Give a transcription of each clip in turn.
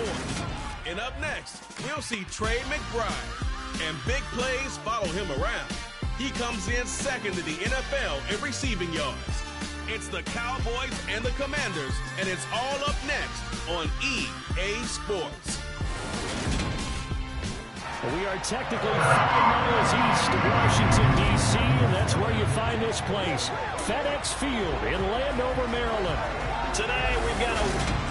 Sports. And up next, we'll see Trey McBride. And big plays follow him around. He comes in second in the NFL in receiving yards. It's the Cowboys and the Commanders, and it's all up next on EA Sports. We are technically 5 miles east of Washington, D.C., and that's where you find this place, FedEx Field in Landover, Maryland. Today we've got a...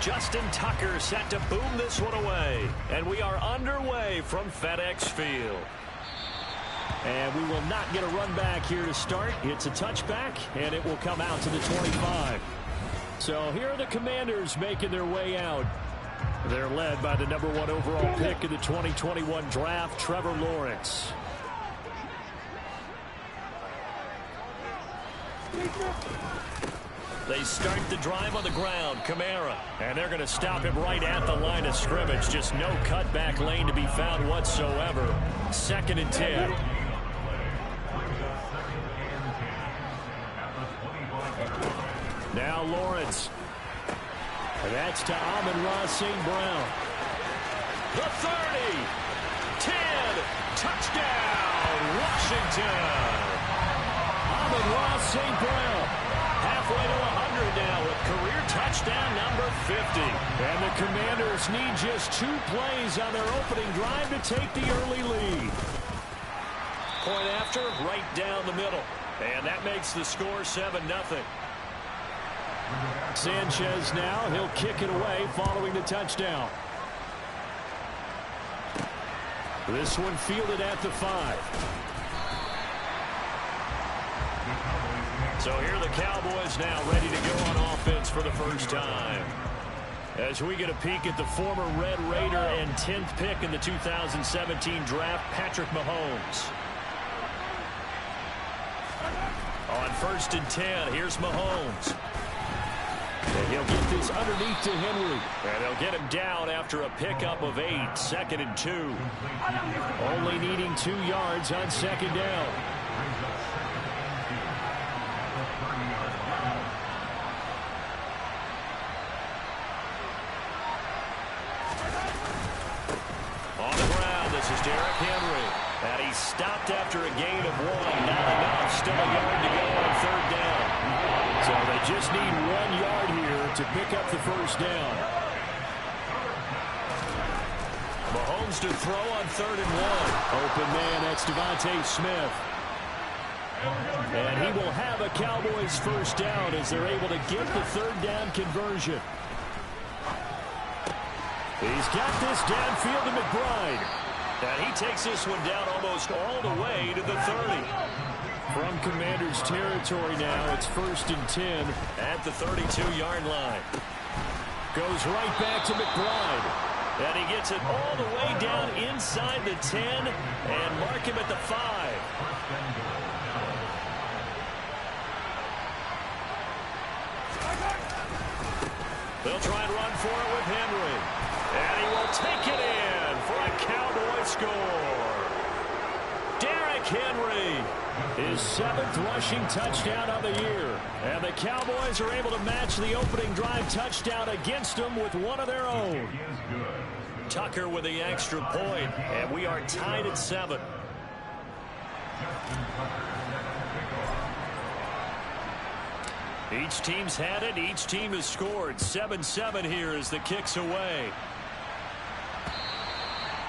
Justin Tucker set to boom this one away. And we are underway from FedEx Field. And we will not get a run back here to start. It's a touchback, and it will come out to the 25. So here are the Commanders making their way out. They're led by the #1 overall pick in the 2021 draft, Trevor Lawrence. They start the drive on the ground, Kamara. And they're going to stop him right at the line of scrimmage. Just no cutback lane to be found whatsoever. 2nd and 10. Now Lawrence. That's to Amon-Ra St. Brown. The 30. 10. Touchdown, Washington. Amon-Ra St. Brown. Halfway to 100 now with career touchdown number 50. And the Commanders need just 2 plays on their opening drive to take the early lead. Point after, right down the middle. And that makes the score 7-0. Sanchez now, he'll kick it away following the touchdown. This one fielded at the 5. So here are the Cowboys now ready to go on offense for the first time. As we get a peek at the former Red Raider and 10th pick in the 2017 draft, Patrick Mahomes. On 1st and 10, here's Mahomes. And he'll get this underneath to Henry. And they'll get him down after a pickup of 8, 2nd and 2. Only needing 2 yards on 2nd down. This is Derrick Henry. And he's stopped after a gain of 1. Not enough. Still a yard to go on 3rd down. So they just need 1 yard here to pick up the 1st down. Mahomes to throw on 3rd and 1. Open man, that's Devontae Smith. And he will have a Cowboys 1st down as they're able to get the 3rd down conversion. He's got this downfield to McBride. And he takes this one down almost all the way to the 30. From Commanders territory now, it's 1st and 10 at the 32-yard line. Goes right back to McBride. And he gets it all the way down inside the 10 and mark him at the 5. They'll try and run for it with Henry. And he will take it in for a Cowboy score. Derrick Henry, his 7th rushing touchdown of the year. And the Cowboys are able to match the opening drive touchdown against them with one of their own. Tucker with the extra point, and we are tied at 7. Each team's had it. Each team has scored. 7-7 here as the kick's away.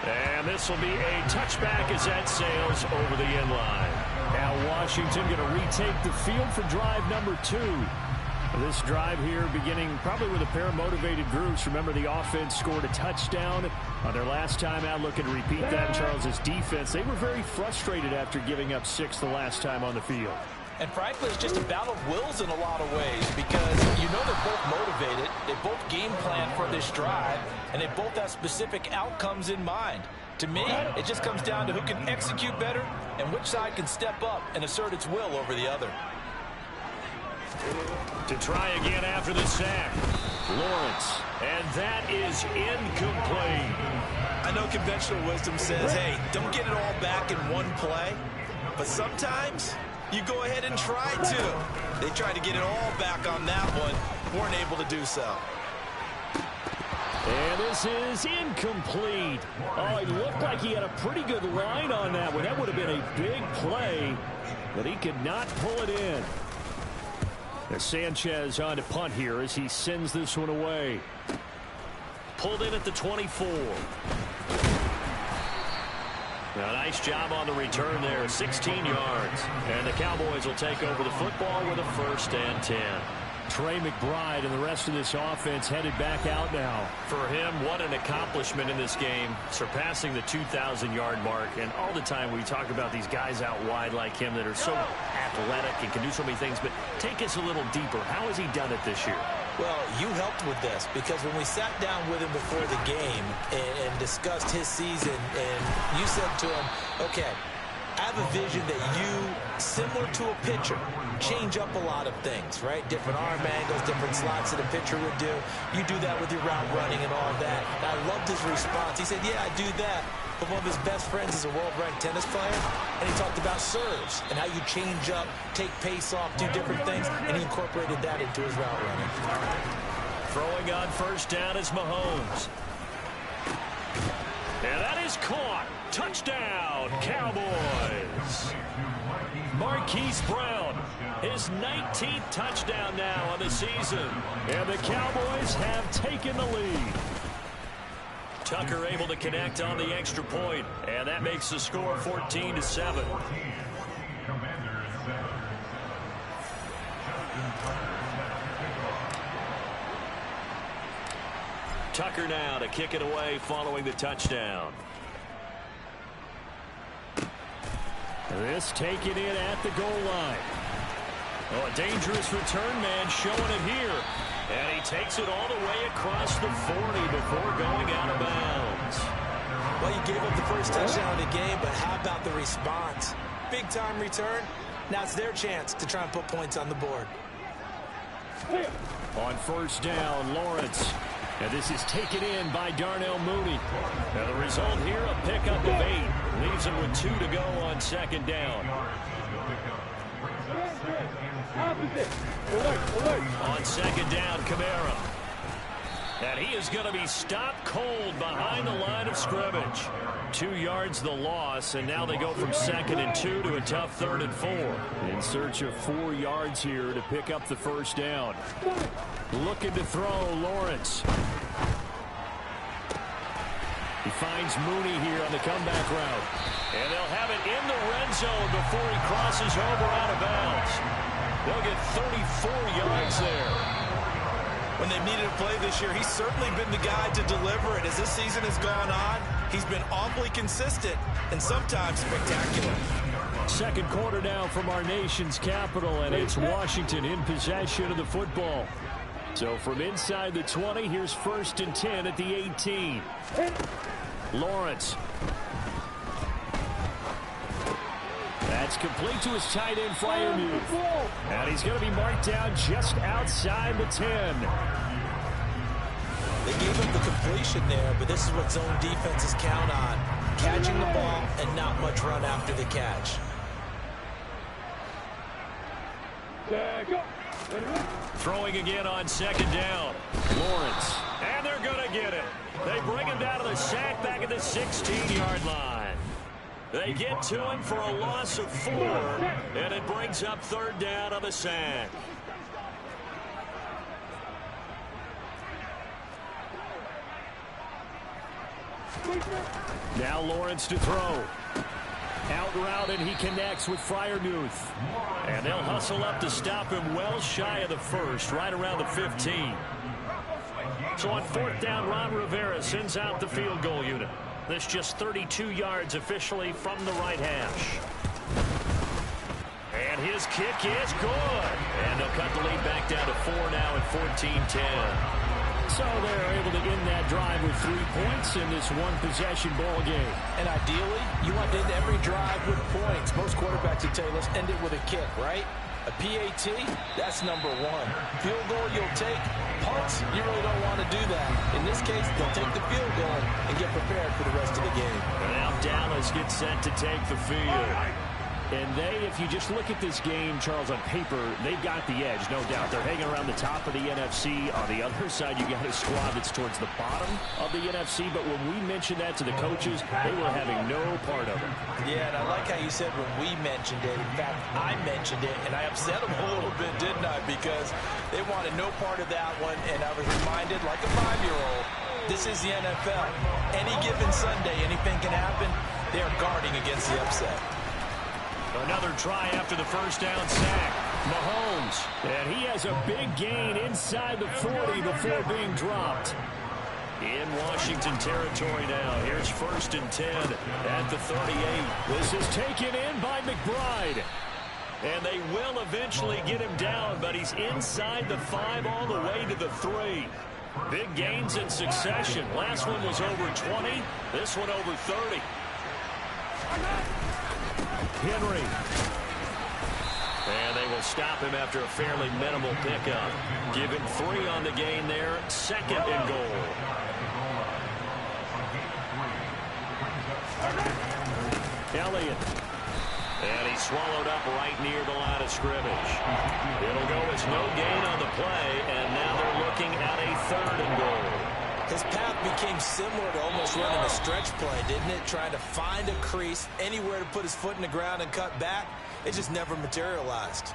And this will be a touchback as that sails over the end line. Now Washington going to retake the field for drive number 2. This drive here beginning probably with a pair of motivated groups. Remember, the offense scored a touchdown on their last time out. Looking to repeat that in Charles's defense. They were very frustrated after giving up 6 the last time on the field. And frankly, it's just a battle of wills in a lot of ways because you know they're both motivated. They both game plan for this drive, and they both have specific outcomes in mind. To me, it just comes down to who can execute better and which side can step up and assert its will over the other. To try again after the sack. Lawrence. And that is incomplete. I know conventional wisdom says, hey, don't get it all back in one play. But sometimes you go ahead and try to. They tried to get it all back on that one. Weren't able to do so. And this is incomplete. Oh, it looked like he had a pretty good line on that one. That would have been a big play, but he could not pull it in. As Sanchez on to punt here as he sends this one away. Pulled in at the 24. Now, nice job on the return there, 16 yards. And the Cowboys will take over the football with a 1st and 10. Trey McBride and the rest of this offense headed back out now. For him, what an accomplishment in this game, surpassing the 2,000-yard mark. And all the time we talk about these guys out wide like him that are so athletic and can do so many things. But take us a little deeper. How has he done it this year? Well, you helped with this because when we sat down with him before the game and discussed his season, and you said to him, okay, I have a vision that you, similar to a pitcher, change up a lot of things, right? Different arm angles, different slots that a pitcher would do. You do that with your route running and all that. And I loved his response. He said, yeah, I do that. But one of his best friends is a world-ranked tennis player, and he talked about serves and how you change up, take pace off, do different things, and he incorporated that into his route running. Throwing on 1st down is Mahomes. And that is caught. Touchdown, Cowboys. Marquise Brown, his 19th touchdown now on the season. And the Cowboys have taken the lead. Tucker able to connect on the extra point, and that makes the score 14-7. Tucker now to kick it away following the touchdown. This taken in at the goal line. Oh, a dangerous return man showing it here. And he takes it all the way across the 40 before going out of bounds. Well, you gave up the first touchdown of the game, but how about the response? Big-time return. Now it's their chance to try and put points on the board. On 1st down, Lawrence. And this is taken in by Darnell Mooney. Now the result here, a pickup of 8. Leaves him with 2 to go on 2nd down. On 2nd down, Kamara. And he is going to be stopped cold behind the line of scrimmage. 2 yards the loss, and now they go from 2nd and 2 to a tough 3rd and 4. In search of 4 yards here to pick up the 1st down. Looking to throw, Lawrence. He finds Mooney here on the comeback route. And they'll have it in the red zone before he crosses over out of bounds. They'll get 34 yards there. When they've needed a play this year, he's certainly been the guy to deliver it. As this season has gone on, he's been awfully consistent and sometimes spectacular. 2nd quarter now from our nation's capital, and it's Washington in possession of the football. So from inside the 20, here's 1st and 10 at the 18. Lawrence. That's complete to his tight end, Freiermuth. And he's going to be marked down just outside the 10. They gave up the completion there, but this is what zone defenses count on. Catching the ball and not much run after the catch. Throwing again on 2nd down. Lawrence. And they're going to get it. They bring him down to the sack back at the 16-yard line. They get to him for a loss of 4, and it brings up 3rd down on the sack. Now Lawrence to throw. Out route, and he connects with Freiermuth. And they'll hustle up to stop him well shy of the 1st, right around the 15. So on 4th down, Ron Rivera sends out the field goal unit. This just 32 yards officially from the right hash. And his kick is good. And they'll cut the lead back down to 4 now at 14-10. So they're able to end that drive with 3 points in this one-possession ball game. And ideally, you want to end every drive with points. Most quarterbacks would tell you, let's end it with a kick, right? A PAT, that's number one. Field goal you'll take. Punts, you really don't want to do that. In this case, they'll take the field goal and get prepared for the rest of the game. And now Dallas gets set to take the field. And if you just look at this game, Charles, on paper, they've got the edge, no doubt. They're hanging around the top of the NFC. On the other side, you got a squad that's towards the bottom of the NFC. But when we mentioned that to the coaches, they were having no part of it. Yeah, and I like how you said when we mentioned it. In fact, I mentioned it, and I upset them a little bit, didn't I? Because they wanted no part of that one, and I was reminded, like a 5-year-old, this is the NFL. Any given Sunday, anything can happen. They are guarding against the upset. Another try after the first down sack. Mahomes. And he has a big gain inside the 40 before being dropped. In Washington territory now. Here's 1st and 10 at the 38. This is taken in by McBride. And they will eventually get him down, but he's inside the 5 all the way to the 3. Big gains in succession. Last one was over 20. This one over 30. Henry. And they will stop him after a fairly minimal pickup. Give him 3 on the gain there. 2nd and goal. Elliott. And he's swallowed up right near the line of scrimmage. It'll go as no gain on the play, and now they're looking at a 3rd and goal. His path became similar to almost running a stretch play, didn't it? Trying to find a crease, anywhere to put his foot in the ground and cut back. It just never materialized.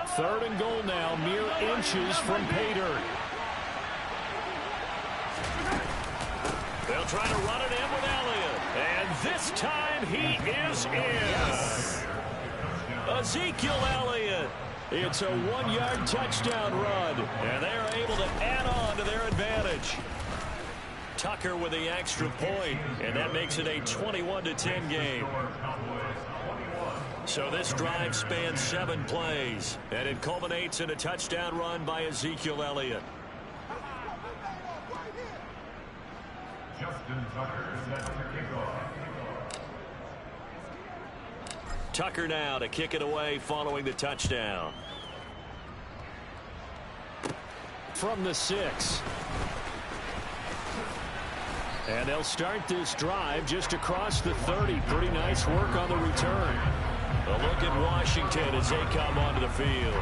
3rd and goal now, mere inches from pay dirt. They'll try to run it in with Elliott. And this time he is in. Yes. Ezekiel Elliott. It's a 1-yard touchdown run, and they're able to add on to their advantage. Tucker with the extra point, and that makes it a 21-10 game. So this drive spans 7 plays, and it culminates in a touchdown run by Ezekiel Elliott. Tucker now to kick it away following the touchdown. From the 6. And they'll start this drive just across the 30. Pretty nice work on the return. A look at Washington as they come onto the field.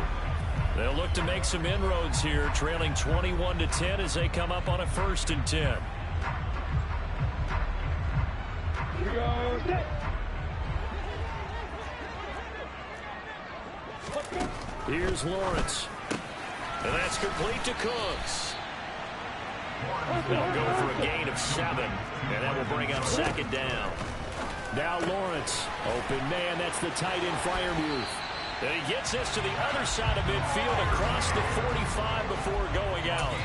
They'll look to make some inroads here, trailing 21-10 as they come up on a 1st and 10. Here we go. Here's Lawrence. And that's complete to Cooks. They'll go for a gain of 7. And that will bring up 2nd down. Now Lawrence. Open man. That's the tight end Freiermuth. And he gets this to the other side of midfield across the 45 before going out.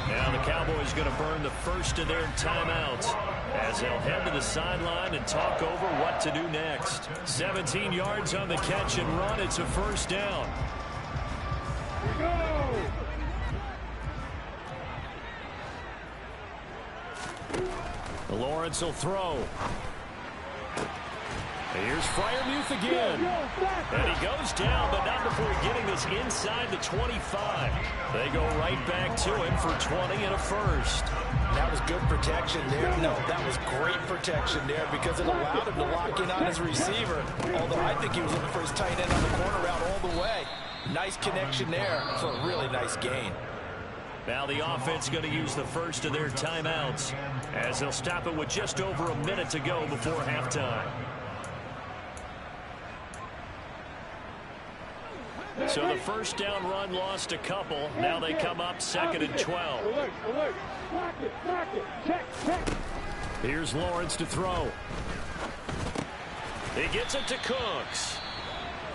Now the Cowboys going to burn the first of their timeouts as they'll head to the sideline and talk over what to do next. 17 yards on the catch and run. It's a 1st down. Go! Lawrence will throw. Here's Freiermuth again. And he goes down, but not before getting this inside the 25. They go right back to him for 20 and a 1st. That was good protection there. No, that was great protection there because it allowed him to lock in on his receiver. Although I think he was looking for his tight end on the corner route all the way. Nice connection there for a really nice gain. Now the offense going to use the first of their timeouts as they'll stop it with just over a minute to go before halftime. So the 1st down run lost a couple. Now they come up 2nd and 12. Here's Lawrence to throw. He gets it to Cooks.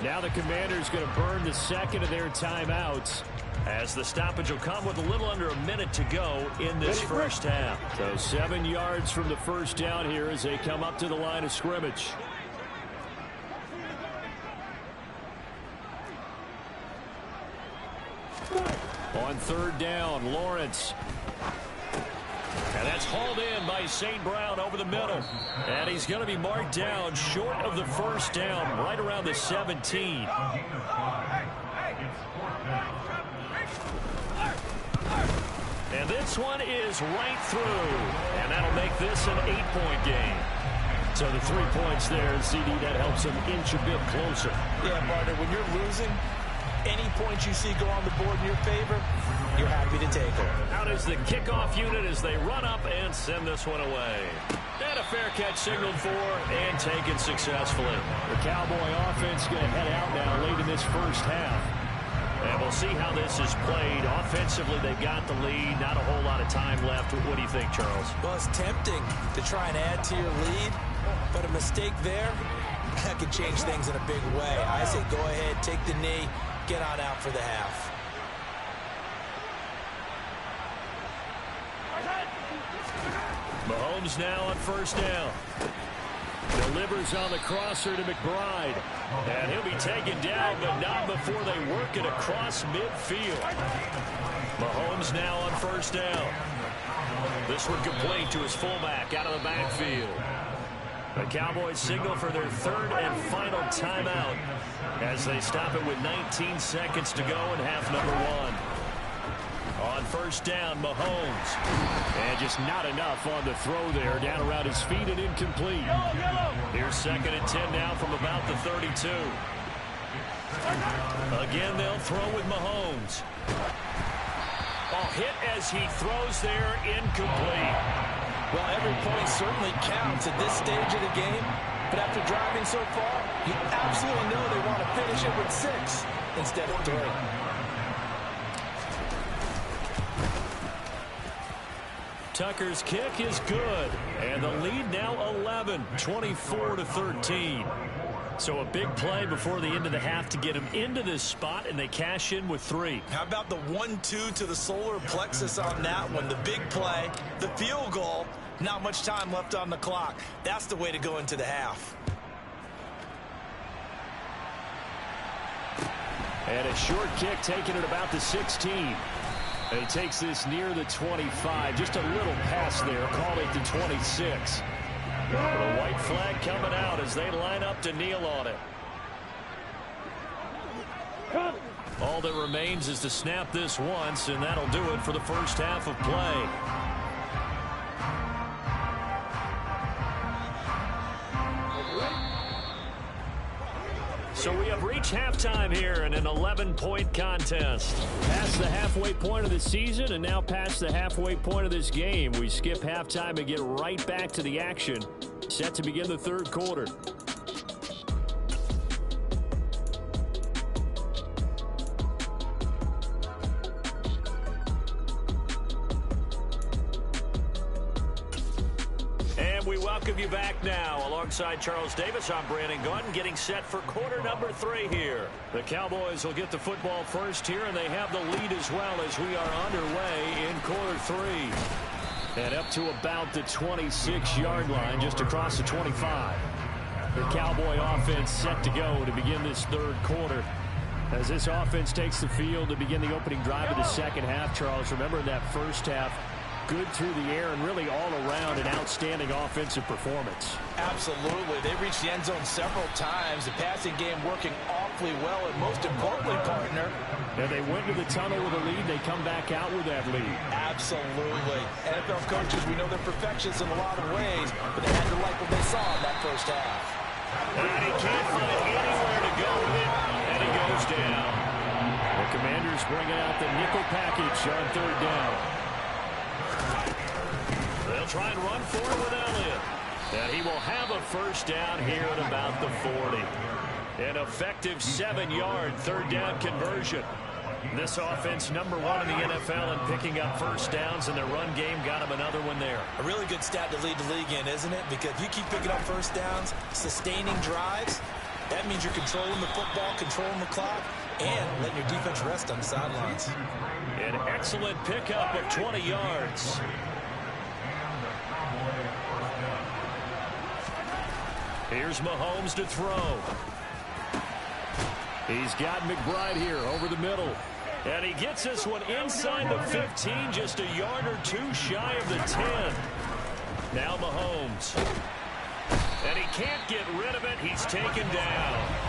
Now the Commanders going to burn the 2nd of their timeouts as the stoppage will come with a little under a minute to go in this first half. So 7 yards from the 1st down here as they come up to the line of scrimmage. On 3rd down, Lawrence. And that's hauled in by St. Brown over the middle. And he's going to be marked down short of the first down, right around the 17. And this one is right through. And that'll make this an 8-point game. So the 3 points there, CD, that helps them inch a bit closer. Yeah, partner, when you're losing, any points you see go on the board in your favor, you're happy to take them. Out is the kickoff unit as they run up and send this one away. And a fair catch signaled for and taken successfully. The Cowboy offense going to head out now late in this first half. And we'll see how this is played. Offensively, they got the lead. Not a whole lot of time left. What do you think, Charles? Well, it's tempting to try and add to your lead, but a mistake there, that could change things in a big way. I say go ahead, take the knee, get on out for the half. Mahomes now on first down. Delivers on the crosser to McBride. And he'll be taken down, but not before they work it across midfield. Mahomes now on first down. This one complete to his fullback out of the backfield. The Cowboys signal for their third and final timeout as they stop it with 19 seconds to go in half number one. On first down, Mahomes. And just not enough on the throw there. Down around his feet and incomplete. Here's 2nd and 10 now from about the 32. Again, they'll throw with Mahomes. Hit as he throws there, incomplete. Well, every point certainly counts at this stage of the game. But after driving so far, you absolutely know they want to finish it with 6 instead of 3. Tucker's kick is good, and the lead now 11, 24-13. So a big play before the end of the half to get him into this spot, and they cash in with 3. How about the 1-2 to the solar plexus on that one? The big play, the field goal, not much time left on the clock. That's the way to go into the half. And a short kick taken at about the 16. He takes this near the 25. Just a little pass there. Called it the 26. The white flag coming out as they line up to kneel on it. All that remains is to snap this once, and that'll do it for the first half of play. So we have reached halftime here in an 11-point contest. Past the halfway point of the season and now past the halfway point of this game. We skip halftime and get right back to the action. Set to begin the third quarter. We welcome you back now. Alongside Charles Davis, I'm Brandon Gaudin, getting set for quarter number 3 here. The Cowboys will get the football first here, and they have the lead as well as we are underway in quarter 3. And up to about the 26-yard line, just across the 25. The Cowboy offense set to go to begin this third quarter. As this offense takes the field to begin the opening drive of the second half, Charles, remember in that first half, good through the air and really all around an outstanding offensive performance. Absolutely. They reached the end zone several times. The passing game working awfully well, and most importantly, partner. And they went to the tunnel with a lead. They come back out with that lead. Absolutely. NFL coaches, we know they're perfectionists in a lot of ways, but they had to like what they saw in that first half. And he can't find anywhere to go with it, and he goes down. The Commanders bringing out the nickel package on third down. They'll try and run for it with Elliott. And he will have a first down here at about the 40. An effective 7-yard third down conversion. This offense #1 in the NFL in picking up first downs, and their run game got him another one there. A really good stat to lead the league in, isn't it? Because if you keep picking up first downs, sustaining drives, that means you're controlling the football, controlling the clock, and letting your defense rest on the sidelines. An excellent pickup of 20 yards. Here's Mahomes to throw. He's got McBride here over the middle. And he gets this one inside the 15, just a yard or two shy of the 10. Now Mahomes. And he can't get rid of it. He's taken down.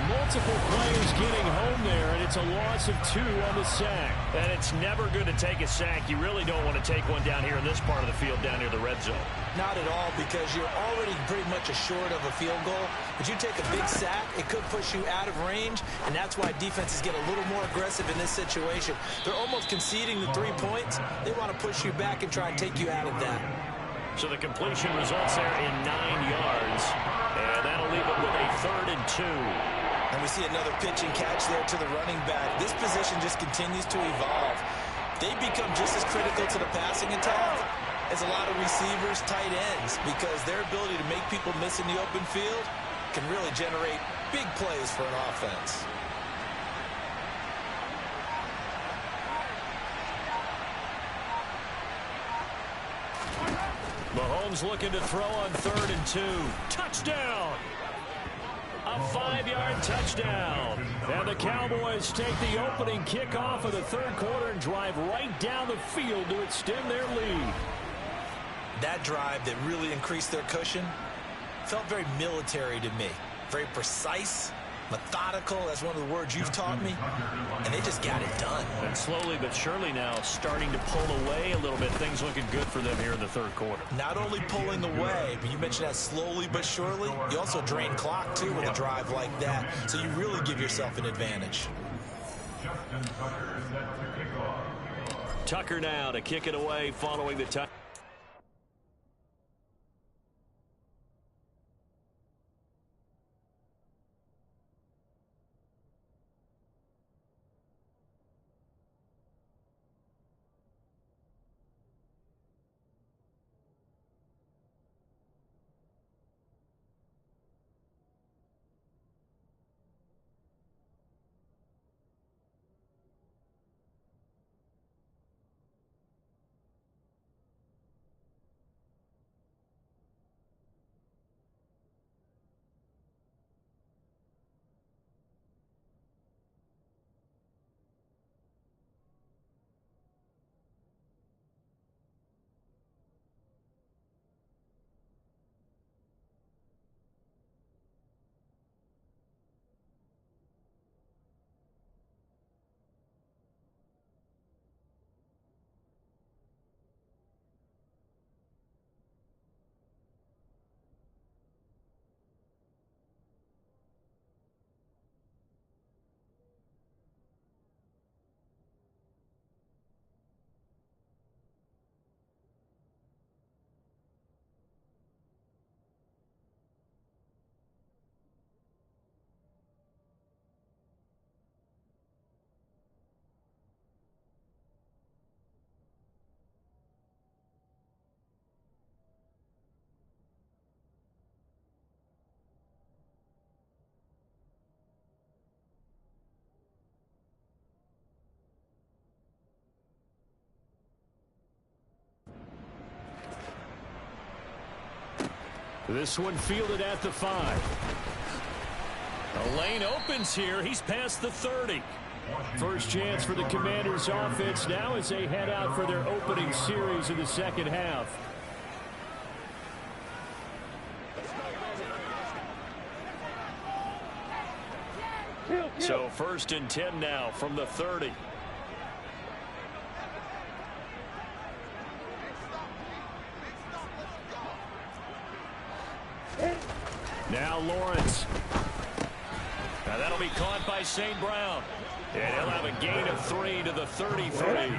Multiple players getting home there, and it's a loss of 2 on the sack. And it's never good to take a sack. You really don't want to take one down here in this part of the field, down near the red zone. Not at all, because you're already pretty much assured of a field goal. But you take a big sack, it could push you out of range, and that's why defenses get a little more aggressive in this situation. They're almost conceding the 3 points. They want to push you back and try and take you out of that. So the completion results there in 9 yards, and that'll leave it with a 3rd and 2. And we see another pitch and catch there to the running back. This position just continues to evolve. They become just as critical to the passing attack as a lot of receivers, tight ends, because their ability to make people miss in the open field can really generate big plays for an offense. Mahomes looking to throw on 3rd and 2. Touchdown! A 5-yard touchdown. And the Cowboys take the opening kickoff of the 3rd quarter and drive right down the field to extend their lead. That drive that really increased their cushion felt very military to me. Very precise, methodical. That's one of the words you've taught me. And they just got it done. And slowly but surely now starting to pull away a little bit. Things looking good for them here in the 3rd quarter. Not only pulling away, but you mentioned that slowly but surely. You also drain clock, too, with a drive like that. So you really give yourself an advantage. Tucker now to kick it away following the touch. This one fielded at the 5. The lane opens here. He's past the 30. First chance for the Commanders offense now as they head out for their opening series in the 2nd half. So 1st and 10 now from the 30. Now Lawrence. Now that'll be caught by St. Brown. And he'll have a gain of 3 to the 33.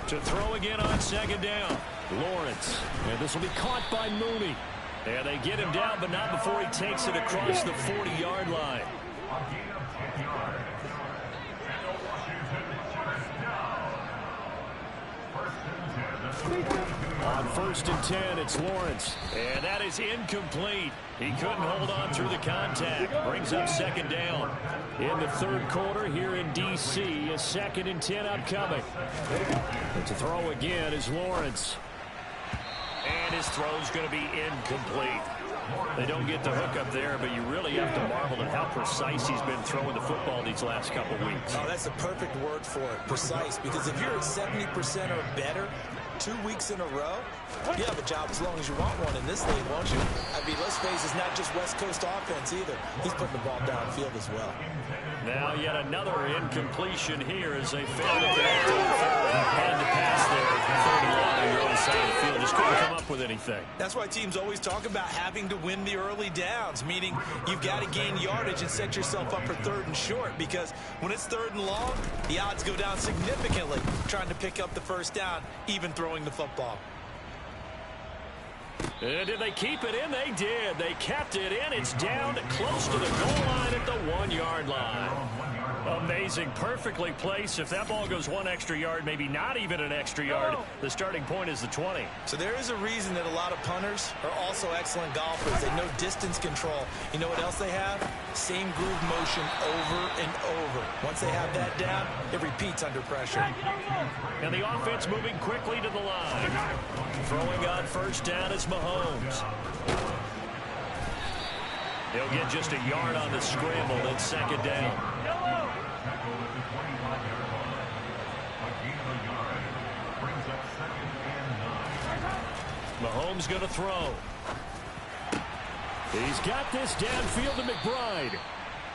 To throw again on 2nd down. Lawrence. And this will be caught by Mooney. And they get him down, but not before he takes it across the 40-yard line. On 1st and 10, it's Lawrence. And that is incomplete. He couldn't hold on through the contact. Brings up 2nd down. In the 3rd quarter here in D.C., a 2nd and 10 upcoming. But to throw again is Lawrence. And his throw's going to be incomplete. They don't get the hook up there, but you really have to marvel at how precise he's been throwing the football these last couple weeks. Oh, that's the perfect word for it, precise. Because if you're at 70% or better 2 weeks in a row, you have a job as long as you want one in this league, won't you? I mean, let's face it, it's not just West Coast offense either. He's putting the ball downfield as well. Now yet another incompletion here as they fail to connect on third. Had to pass there. Third and long on your own side of the field. Just couldn't come up with anything. That's why teams always talk about having to win the early downs, meaning you've got to gain yardage and set yourself up for third and short, because when it's third and long, the odds go down significantly trying to pick up the first down, even throwing the football. And did they keep it in? They did. They kept it in. It's down close to the goal line at the 1-yard line. Amazing. Perfectly placed. If that ball goes 1 extra yard, maybe not even an extra yard, the starting point is the 20. So there is a reason that a lot of punters are also excellent golfers. They know distance control. You know what else they have? Same groove motion over and over. Once they have that down, it repeats under pressure. And the offense moving quickly to the line. Throwing on first down is Mahomes. He'll get just a yard on the scramble, then second down. Mahomes going to throw. He's got this downfield to McBride.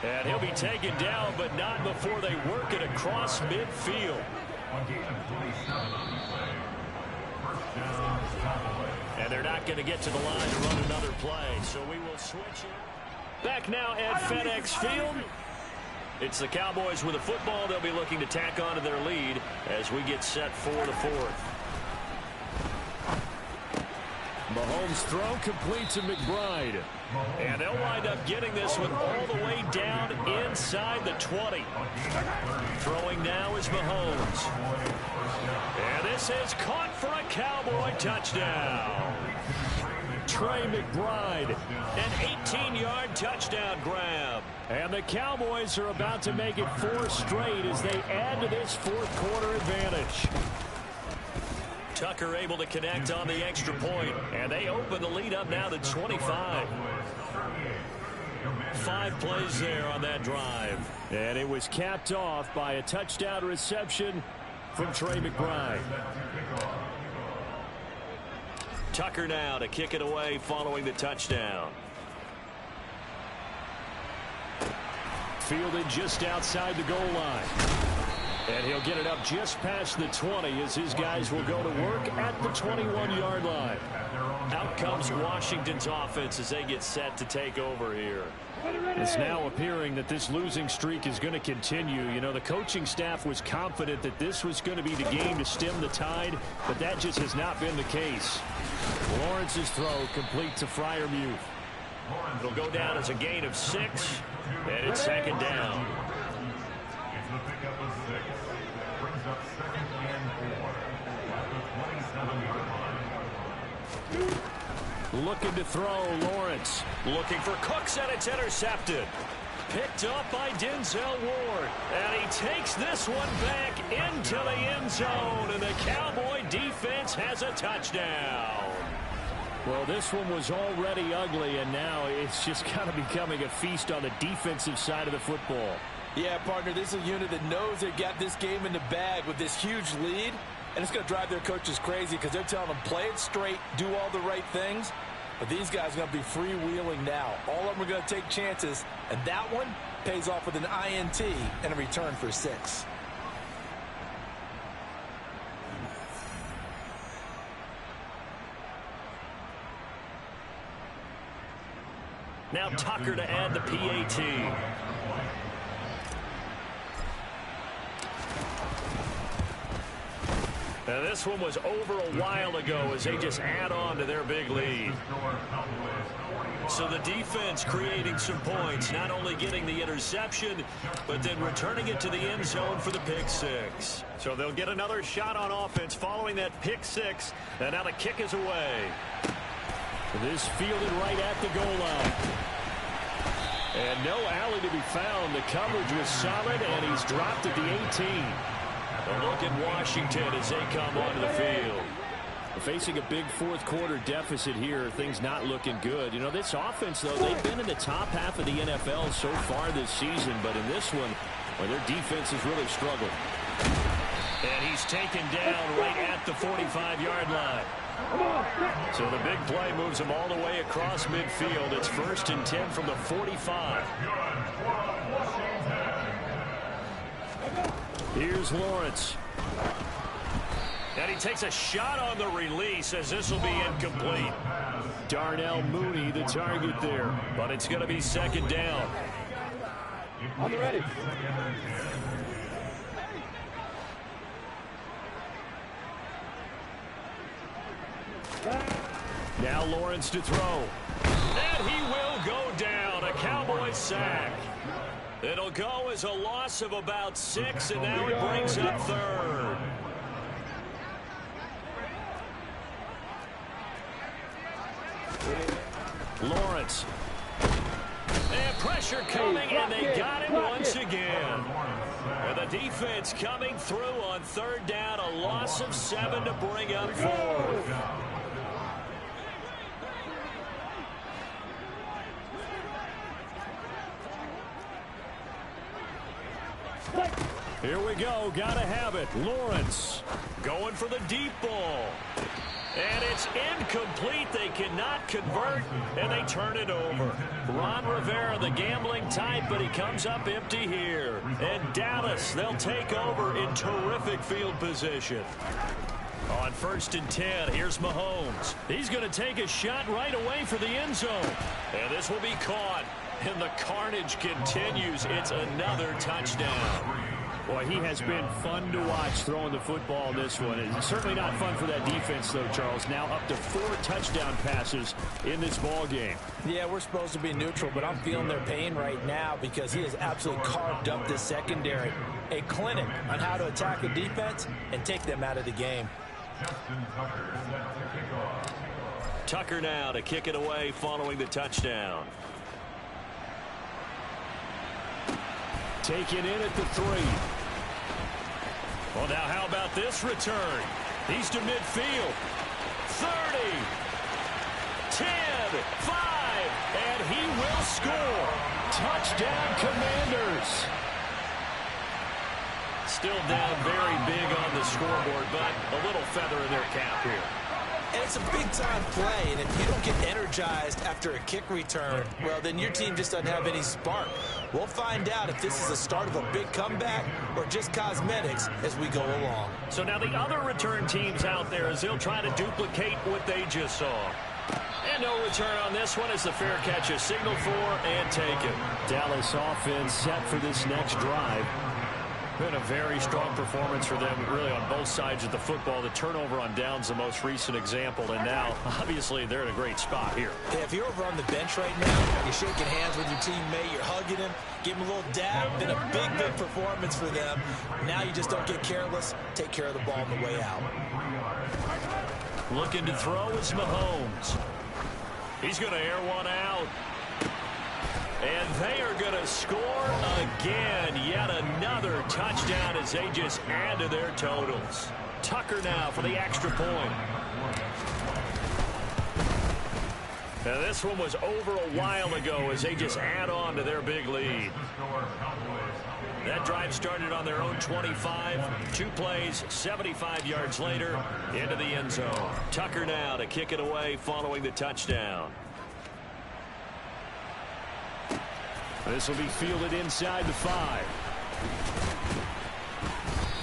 And he'll be taken down, but not before they work it across midfield. And they're not going to get to the line to run another play, so we will switch it. Back now at FedEx Field. It's the Cowboys with the football. They'll be looking to tack on to their lead as we get set for the fourth. Mahomes' throw complete to McBride. And they'll wind up getting this one all the way down inside the 20. Throwing now is Mahomes. And this is caught for a Cowboy touchdown. Trey McBride, an 18-yard touchdown grab. And the Cowboys are about to make it 4 straight as they add to this fourth-quarter advantage. Tucker able to connect on the extra point, and they open the lead up now to 25. 5 plays there on that drive. And it was capped off by a touchdown reception from Trey McBride. Tucker now to kick it away following the touchdown. Fielded just outside the goal line. And he'll get it up just past the 20 as his guys will go to work at the 21-yard line. Out comes Washington's offense as they get set to take over here. It's now appearing that this losing streak is going to continue. You know, the coaching staff was confident that this was going to be the game to stem the tide, but that just has not been the case. Lawrence's throw complete to Freiermuth. It'll go down as a gain of 6, and it's second down. Looking to throw, Lawrence. Looking for Cooks, and it's intercepted. Picked up by Denzel Ward. And he takes this one back into the end zone. And the Cowboy defense has a touchdown. Well, this one was already ugly, and now it's just kind of becoming a feast on the defensive side of the football. Yeah, partner, this is a unit that knows they've got this game in the bag with this huge lead. And it's going to drive their coaches crazy because they're telling them, play it straight, do all the right things. But these guys are going to be freewheeling now. All of them are going to take chances. And that one pays off with an INT and a return for 6. Now Tucker to add the PAT. Now this one was over a while ago as they just add on to their big lead. So the defense creating some points, not only getting the interception, but then returning it to the end zone for the pick 6. So they'll get another shot on offense following that pick 6, and now the kick is away. This fielded right at the goal line. And no alley to be found. The coverage was solid, and he's dropped at the 18. A look at Washington as they come onto the field. Facing a big fourth-quarter deficit here, things not looking good. You know, this offense, though, they've been in the top half of the NFL so far this season, but in this one, well, their defense has really struggled. And he's taken down right at the 45-yard line. So the big play moves him all the way across midfield. It's 1st and 10 from the 45. Here's Lawrence. And he takes a shot on the release as this will be incomplete. Darnell Mooney the target there, but it's going to be 2nd down. On the ready. Now Lawrence to throw. And he will go down. A Cowboys sack. It'll go as a loss of about 6, and now it brings up 3rd. Lawrence. And pressure coming, and they got him once again. And the defense coming through on 3rd down. A loss of 7 to bring up 4th. Here we go. Gotta have it. Lawrence going for the deep ball. And it's incomplete. They cannot convert, and they turn it over. Ron Rivera, the gambling type, but he comes up empty here. And Dallas, they'll take over in terrific field position. On 1st and 10, here's Mahomes. He's going to take a shot right away for the end zone. And this will be caught. And the carnage continues. It's another touchdown. Boy, he has been fun to watch throwing the football in this one. It's certainly not fun for that defense, though, Charles. Now up to 4 touchdown passes in this ball game. Yeah, we're supposed to be neutral, but I'm feeling their pain right now because he has absolutely carved up this secondary. A clinic on how to attack a defense and take them out of the game. Tucker now to kick it away following the touchdown. Taken in at the 3. Well, now how about this return? He's to midfield. 30, 10, 5, and he will score. Touchdown, Commanders. Still down very big on the scoreboard, but a little feather in their cap here. And it's a big-time play, and if you don't get energized after a kick return, well, then your team just doesn't have any spark. We'll find out if this is the start of a big comeback or just cosmetics as we go along. So now the other return teams out there as they'll try to duplicate what they just saw. And no return on this one as the fair catch is signaled for and taken. Dallas offense set for this next drive. Been a very strong performance for them, really, on both sides of the football. The turnover on downs, the most recent example, and now, obviously, they're in a great spot here. Yeah, if you're over on the bench right now, you're shaking hands with your teammate, you're hugging him, give him a little dab. Been a big, big performance for them. Now you just don't get careless. Take care of the ball on the way out. Looking to throw is Mahomes. He's going to air one out. And they are going to score again. Yet another touchdown as they just add to their totals. Tucker now for the extra point. Now this one was over a while ago as they just add on to their big lead. That drive started on their own 25. 2 plays, 75 yards later, into the end zone. Tucker now to kick it away following the touchdown. This will be fielded inside the 5.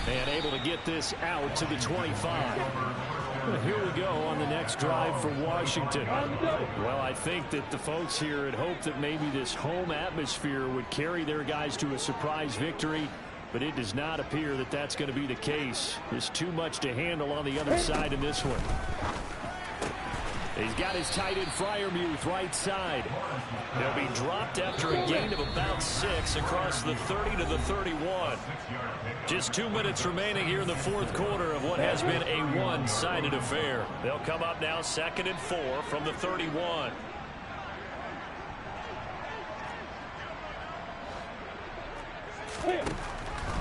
And able to get this out to the 25. Well, here we go on the next drive for Washington. Well, I think that the folks here had hoped that maybe this home atmosphere would carry their guys to a surprise victory, but it does not appear that that's going to be the case. There's too much to handle on the other side in this one. He's got his tight end Freiermuth right side. He'll be dropped after a gain of about 6 across the 30 to the 31. Just 2 minutes remaining here in the fourth quarter of what has been a one-sided affair. They'll come up now 2nd and 4 from the 31.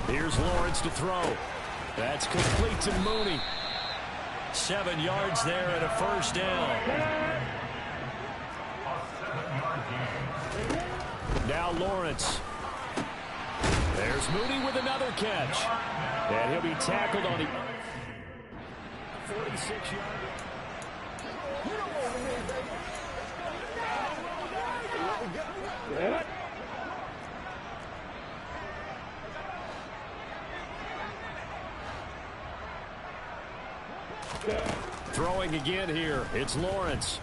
Here's Lawrence to throw. That's complete to Mooney. 7 yards there and a first down. Now Lawrence. There's Mooney with another catch. And he'll be tackled on the 46-yard. Throwing again here. It's Lawrence.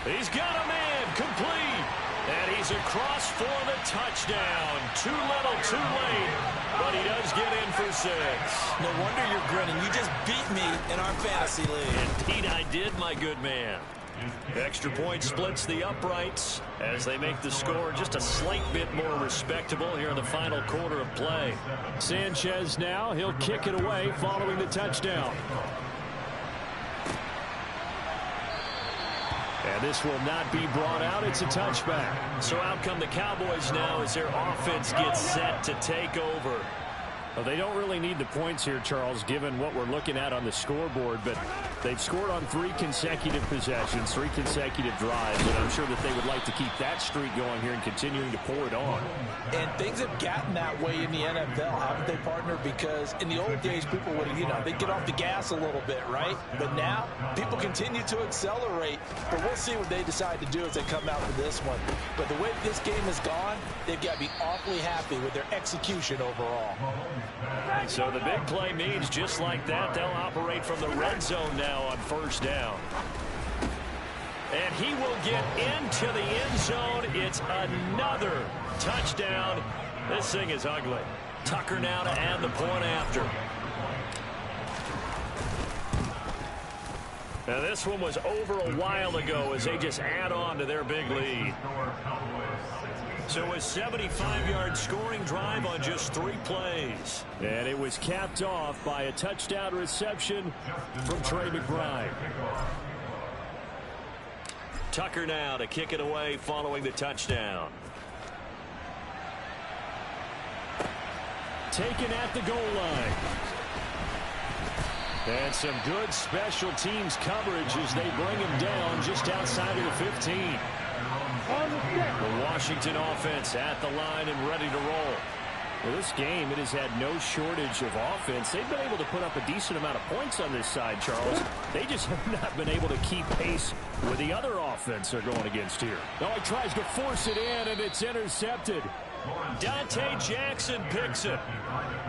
He's got a man complete. And he's across for the touchdown. Too little, too late. But he does get in for 6. No wonder you're grinning. You just beat me in our fantasy league. Indeed I did, my good man. Extra point splits the uprights as they make the score just a slight bit more respectable here in the final quarter of play. Sanchez now, he'll kick it away following the touchdown. And this will not be brought out. It's a touchback. So out come the Cowboys now as their offense gets set to take over. Well, they don't really need the points here, Charles, given what we're looking at on the scoreboard, but they've scored on 3 consecutive possessions, 3 consecutive drives, and I'm sure that they would like to keep that streak going here and continuing to pour it on. And things have gotten that way in the NFL, haven't they, partner? Because in the old days, people would, they'd get off the gas a little bit, right? But now, people continue to accelerate, but we'll see what they decide to do as they come out with this one. But the way this game has gone, they've got to be awfully happy with their execution overall. So the big play means just like that, they'll operate from the red zone now on first down. And he will get into the end zone. It's another touchdown. This thing is ugly. Tucker now to add the point after. Now this one was over a while ago as they just add on to their big lead. So a 75-yard scoring drive on just 3 plays. And it was capped off by a touchdown reception from Trey McBride. Tucker now to kick it away following the touchdown. Taken at the goal line. And some good special teams coverage as they bring him down just outside of the 15. The Washington offense at the line and ready to roll. Well, this game, it has had no shortage of offense. They've been able to put up a decent amount of points on this side, Charles. They just have not been able to keep pace with the other offense they're going against here. Oh, he tries to force it in, and it's intercepted. Dante Jackson picks it.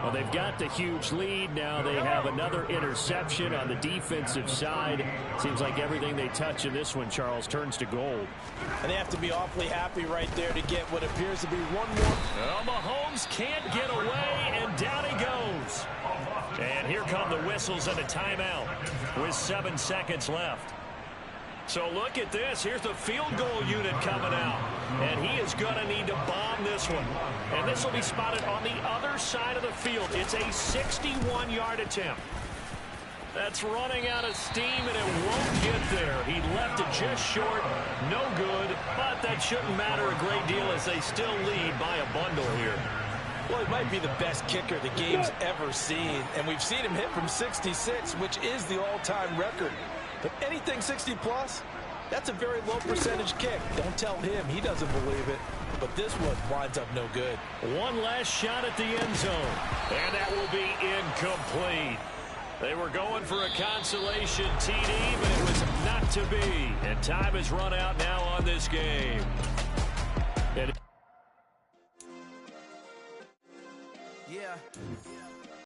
Well, they've got the huge lead. Now they have another interception on the defensive side. Seems like everything they touch in this one, Charles, turns to gold. And they have to be awfully happy right there to get what appears to be one more. Well, Mahomes can't get away, and down he goes. And here come the whistles and a timeout with 7 seconds left. So look at this. Here's the field goal unit coming out. And he is going to need to bomb this one. And this will be spotted on the other side of the field. It's a 61-yard attempt. That's running out of steam, and it won't get there. He left it just short. No good. But that shouldn't matter a great deal as they still lead by a bundle here. Well, he might be the best kicker the game's ever seen. And we've seen him hit from 66, which is the all-time record. But anything 60-plus, that's a very low percentage kick. Don't tell him. He doesn't believe it. But this one winds up no good. One last shot at the end zone. And that will be incomplete. They were going for a consolation TD, but it was not to be. And time has run out now on this game. Yeah.